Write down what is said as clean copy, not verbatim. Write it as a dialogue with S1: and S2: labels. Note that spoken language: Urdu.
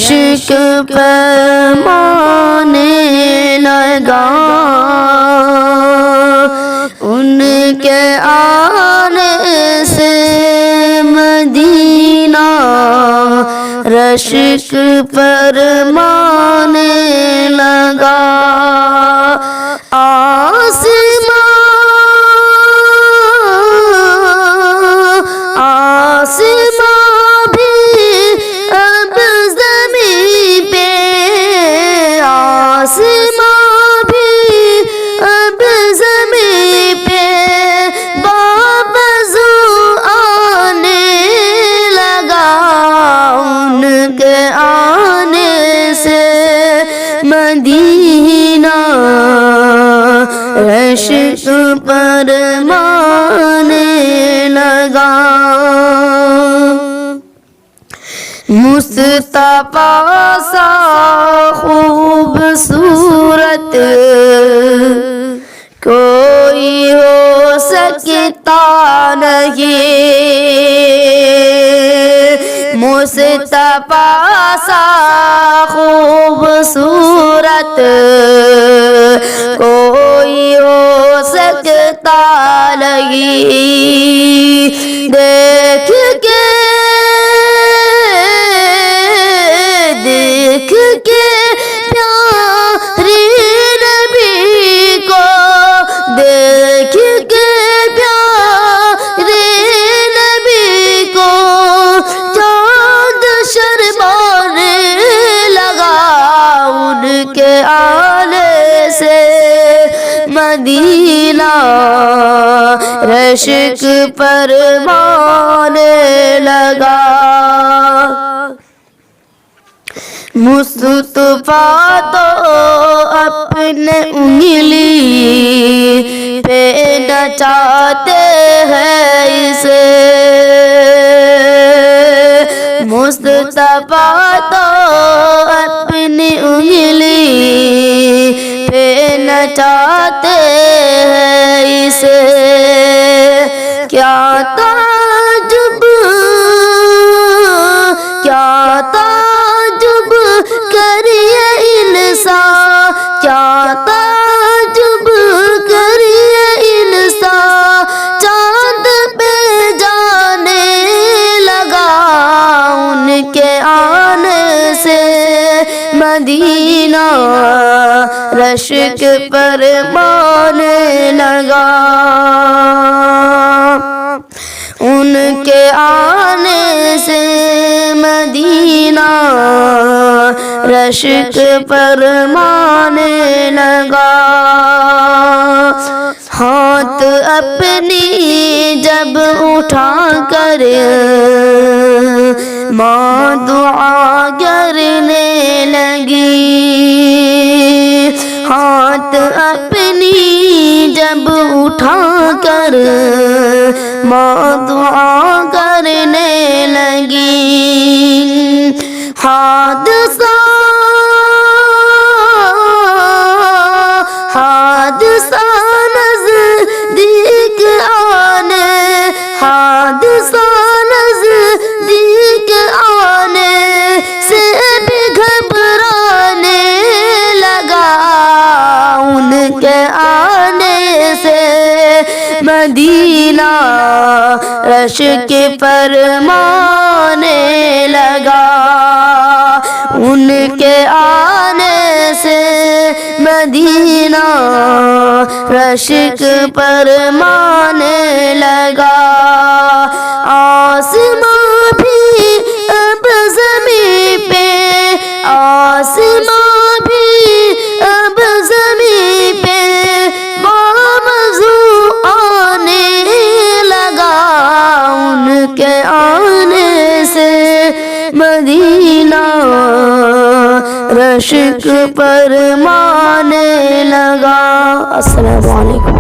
S1: رشک فرمانے لگا ان کے آنے سے مدینہ، رشک فرمانے لگا آسمان بھی اب زمین پہ، آسمان بھی اب زمین پہ بابزو آنے لگا ان کے آنے سے مدینہ، رشک فرمانے لگا مصطفیٰ سا خوبصورت کوئی ہو سکتا نہیں، مصطفیٰ سا خوبصورت کوئی ہو سکتا نہیں، دیکھ کے پیارے نبی کو، دیکھ کے پیارے نبی کو چاند شرمانے لگا ان کے آنے سے مدینہ، رشک فرمانے لگا مصطفیٰ تو اپنے انگلی پہ نچاتے ہیں اسے، مصطفیٰ تو اپنی انگلی پہ نچاتے ہیں اسے، کیا تعجب کریے انسان، کیا تعجب کریے انسان، چاند پہ جانے لگا ان کے آنے سے مدینہ، رشک فرمانے لگا ان کے آنے سے مدینہ، رشک فرمانے لگا ہاتھ اپنی جب اٹھا کر ماں دعا کرنے لگی، ہاتھ اپنی جب اٹھا کر ماں دعا کرنے لگی، حادثہ نزدیک آنے، حادثہ نزدیک آنے سے بھی گھبرانے لگا ان کے آنے سے مدینہ، رشک فرمانے لگا ان کے آنے سے مدینہ، رشک فرمانے لگا آسمان بھی اب زمین پہ، آسمان بھی اب زمین پہ بامزو آنے لگا ان کے آنے سے مدینہ، رشک فرمانے لگا۔ السلام علیکم۔